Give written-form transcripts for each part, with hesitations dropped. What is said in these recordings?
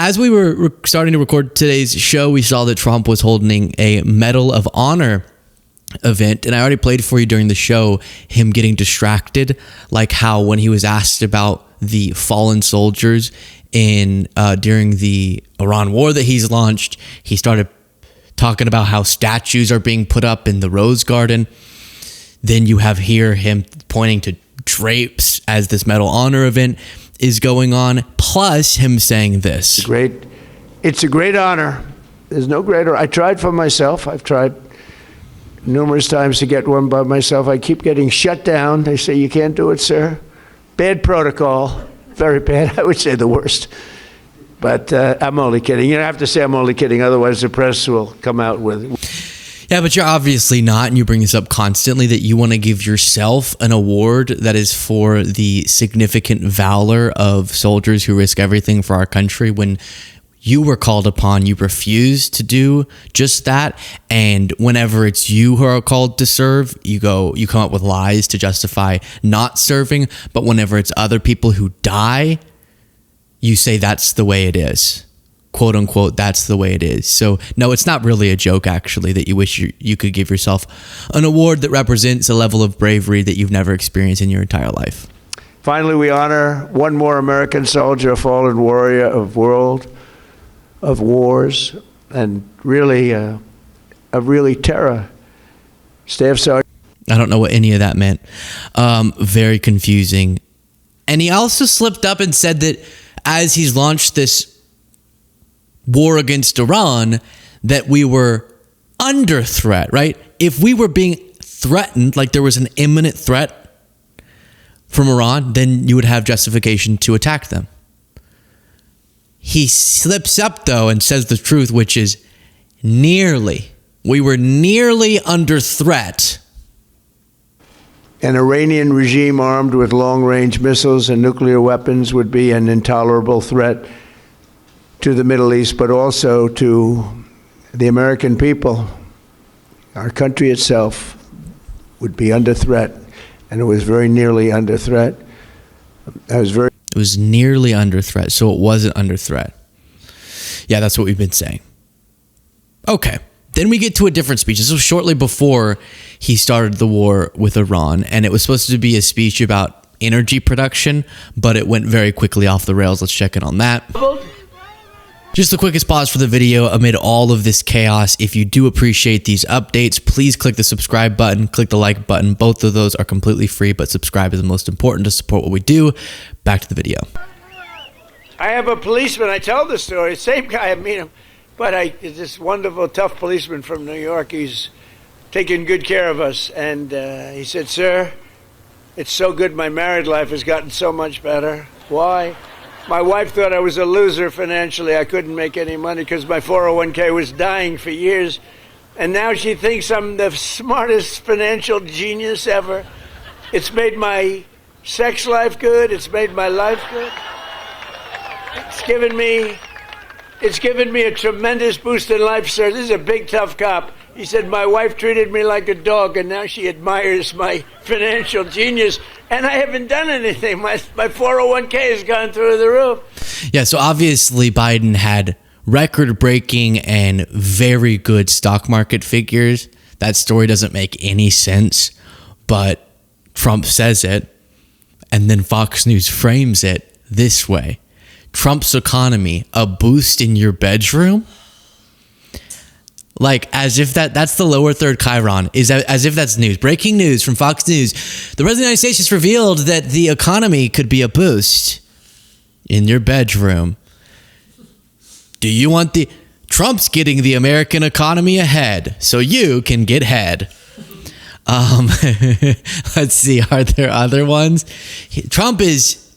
as we were starting to record today's show, we saw that Trump was holding a Medal of Honor event, and I already played for you during the show him getting distracted, like how when he was asked about the fallen soldiers in during the Iran war that he's launched, he started talking about how statues are being put up in the Rose Garden. Then you have here him pointing to drapes as this Medal of Honor event is going on, plus him saying this. It's a great honor. There's no greater. I tried for myself. I've tried numerous times to get one by myself. I keep getting shut down. They say, you can't do it, sir. Bad protocol. Very bad. I would say the worst. But I'm only kidding. You don't have to say I'm only kidding. Otherwise, the press will come out with... Yeah, but you're obviously not, and you bring this up constantly, that you want to give yourself an award that is for the significant valor of soldiers who risk everything for our country. When you were called upon, you refused to do just that. And whenever it's you who are called to serve, you come up with lies to justify not serving. But whenever it's other people who die, you say that's the way it is. Quote unquote, that's the way it is. So no, it's not really a joke, actually, that you wish you could give yourself an award that represents a level of bravery that you've never experienced in your entire life. Finally, we honor one more American soldier, a fallen warrior of wars, and really a terror. Staff Sergeant. I don't know what any of that meant. Very confusing. And he also slipped up and said that as he's launched this war against Iran, that we were under threat, right? If we were being threatened, like there was an imminent threat from Iran, then you would have justification to attack them. He slips up, though, and says the truth, which is we were nearly under threat. An Iranian regime armed with long-range missiles and nuclear weapons would be an intolerable threat to the Middle East, but also to the American people. Our country itself would be under threat, and it was very nearly under threat. It was nearly under threat, so it wasn't under threat. Yeah, that's what we've been saying. Okay, then we get to a different speech. This was shortly before he started the war with Iran, and it was supposed to be a speech about energy production, but it went very quickly off the rails. Let's check in on that. Just the quickest pause for the video amid all of this chaos. If you do appreciate these updates, please click the subscribe button, click the like button. Both of those are completely free, but subscribe is the most important to support what we do. Back to the video. I have a policeman. I tell the story. Same guy. I meet him. But this wonderful, tough policeman from New York. He's taking good care of us. And he said, sir, it's so good my married life has gotten so much better. Why? My wife thought I was a loser financially. I couldn't make any money because my 401k was dying for years. And now she thinks I'm the smartest financial genius ever. It's made my sex life good. It's made my life good. It's given me a tremendous boost in life, sir. This is a big, tough cop. He said, my wife treated me like a dog, and now she admires my financial genius, and I haven't done anything. My 401k has gone through the roof. Yeah, so obviously Biden had record-breaking and very good stock market figures. That story doesn't make any sense, but Trump says it, and then Fox News frames it this way. Trump's economy, a boost in your bedroom? Like, as if that's the lower third chyron, as if that's news. Breaking news from Fox News. The President of the United States just revealed that the economy could be a boost in your bedroom. Do you want Trump's getting the American economy ahead so you can get head. Let's see. Are there other ones? Trump is,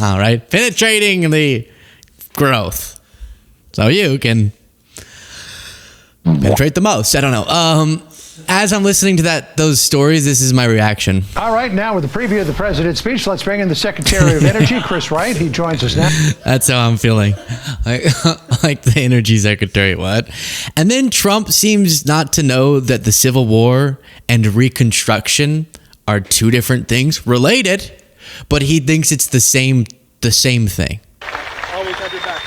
all right, penetrating the growth. So you can penetrate the most. I don't know. As I'm listening to those stories, this is my reaction. All right, now with the preview of the president's speech, let's bring in the Secretary of Energy, Chris Wright. He joins us now. That's how I'm feeling. Like the energy secretary, what? And then Trump seems not to know that the Civil War and Reconstruction are two different things, related, but he thinks it's the same thing. I'll be back.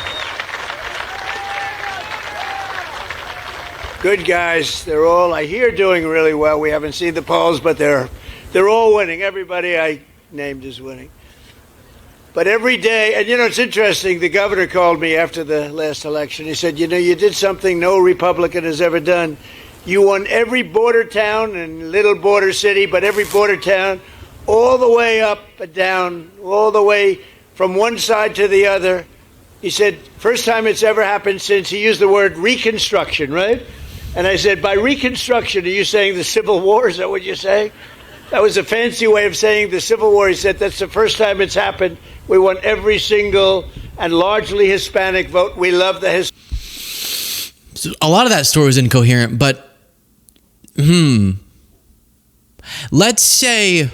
Good guys. They're all, I hear, doing really well. We haven't seen the polls, but they're all winning. Everybody I named is winning. But every day, and it's interesting, the governor called me after the last election. He said, you did something no Republican has ever done. You won every border town and little border city, but every border town, all the way up and down, all the way from one side to the other. He said, first time it's ever happened since, he used the word Reconstruction, right? And I said, by Reconstruction, are you saying the Civil War? Is that what you're saying? That was a fancy way of saying the Civil War. He said, that's the first time it's happened. We won every single and largely Hispanic vote. We love the So a lot of that story was incoherent, but let's say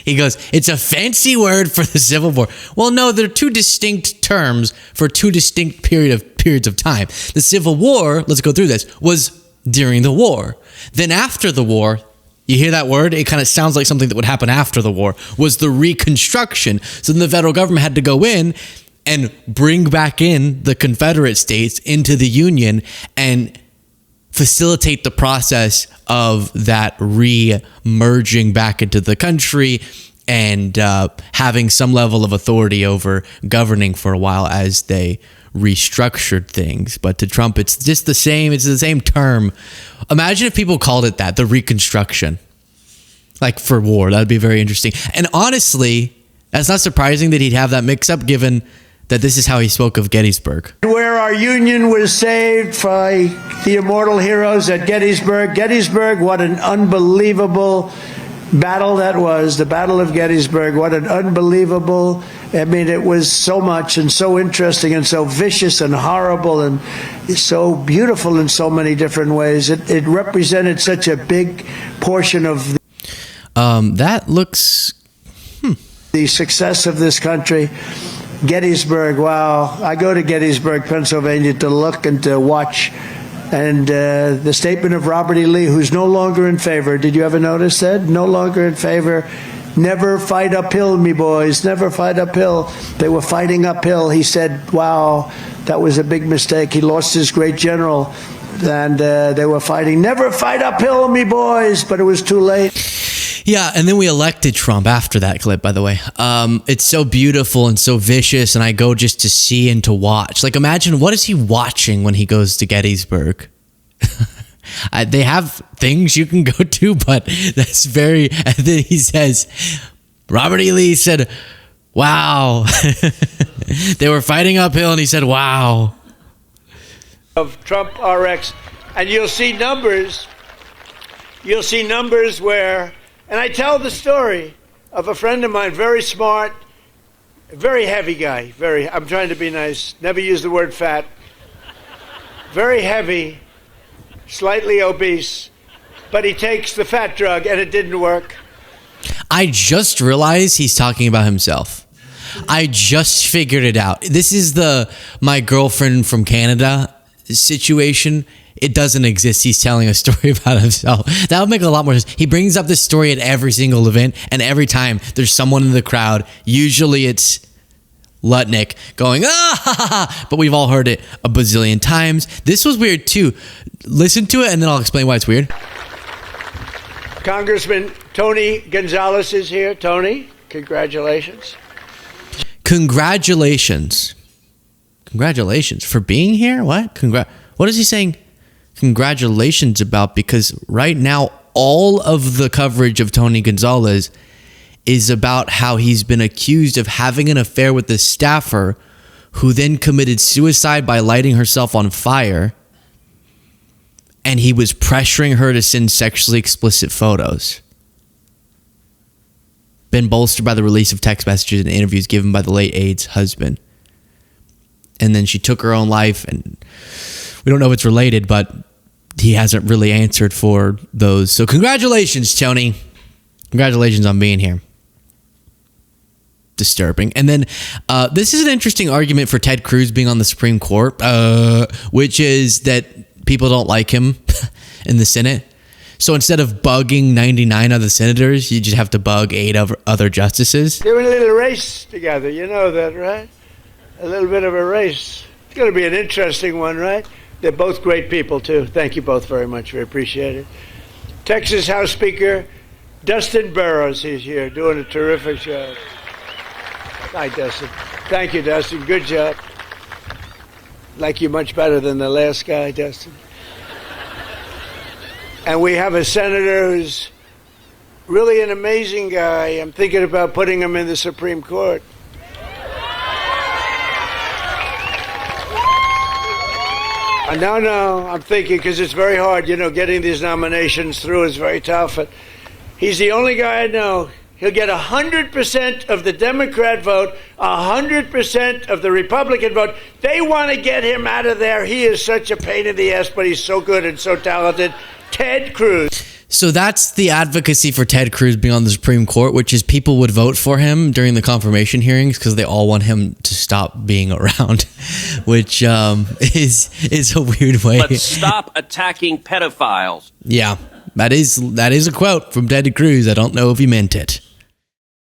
he goes, it's a fancy word for the Civil War. Well, no, they're two distinct terms for two distinct periods of time. The Civil War, let's go through this, was during the war. Then after the war, you hear that word? It kind of sounds like something that would happen after the war, was the Reconstruction. So then the federal government had to go in and bring back in the Confederate states into the Union and facilitate the process of that re-merging back into the country and having some level of authority over governing for a while as they restructured things. But to Trump, it's just the same. It's the same term. Imagine if people called it that, the Reconstruction, like for war. That would be very interesting. And honestly, that's not surprising that he'd have that mix-up, given that this is how he spoke of Gettysburg. Where our Union was saved by the immortal heroes at Gettysburg. Gettysburg, what an unbelievable battle that was, the Battle of Gettysburg. What an unbelievable, it was so much and so interesting and so vicious and horrible and so beautiful in so many different ways. It represented such a big portion of that looks the success of this country. Gettysburg, wow. I go to Gettysburg, Pennsylvania to look and to watch. And the statement of Robert E. Lee, who's no longer in favor. Did you ever notice that? No longer in favor. Never fight uphill, me boys. Never fight uphill. They were fighting uphill. He said, wow, that was a big mistake. He lost his great general. And they were fighting. Never fight uphill, me boys. But it was too late. Yeah, and then we elected Trump after that clip, by the way. It's so beautiful and so vicious, and I go just to see and to watch. Like, imagine, what is he watching when he goes to Gettysburg? They have things you can go to, but that's very... And then he says, Robert E. Lee said, wow. They were fighting uphill, and he said, wow. Of Trump RX, and you'll see numbers where... And I tell the story of a friend of mine, very smart, very heavy guy, I'm trying to be nice, never use the word fat, very heavy, slightly obese, but he takes the fat drug and it didn't work. I just realized he's talking about himself. I just figured it out. This is the my girlfriend from Canada situation. It doesn't exist. He's telling a story about himself. That would make a lot more sense. He brings up this story at every single event, and every time there's someone in the crowd, usually it's Lutnick going, ah, but we've all heard it a bazillion times. This was weird too. Listen to it, and then I'll explain why it's weird. Congressman Tony Gonzalez is here. Tony, congratulations. Congratulations. Congratulations for being here? What? What is he saying congratulations about? Because right now, all of the coverage of Tony Gonzalez is about how he's been accused of having an affair with the staffer who then committed suicide by lighting herself on fire. And he was pressuring her to send sexually explicit photos. Been bolstered by the release of text messages and interviews given by the late aide's husband. And then she took her own life, and we don't know if it's related, but he hasn't really answered for those. So congratulations, Tony. Congratulations on being here. Disturbing. And then this is an interesting argument for Ted Cruz being on the Supreme Court, which is that people don't like him in the Senate. So instead of bugging 99 other senators, you just have to bug 8 other justices? They're in a little race together. You know that, right? A little bit of a race. It's going to be an interesting one, right? They're both great people, too. Thank you both very much. We appreciate it. Texas House Speaker Dustin Burrows, he's here, doing a terrific job. Hi, Dustin. Thank you, Dustin. Good job. Like you much better than the last guy, Dustin. And we have a senator who's really an amazing guy. I'm thinking about putting him in the Supreme Court. No, I'm thinking, because it's very hard, getting these nominations through is very tough. And he's the only guy I know. He'll get 100% of the Democrat vote, 100% of the Republican vote. They want to get him out of there. He is such a pain in the ass, but he's so good and so talented. Ted Cruz. So that's the advocacy for Ted Cruz being on the Supreme Court, which is people would vote for him during the confirmation hearings because they all want him to stop being around, which is a weird way. Let's stop attacking pedophiles. Yeah, that is a quote from Ted Cruz. I don't know if he meant it.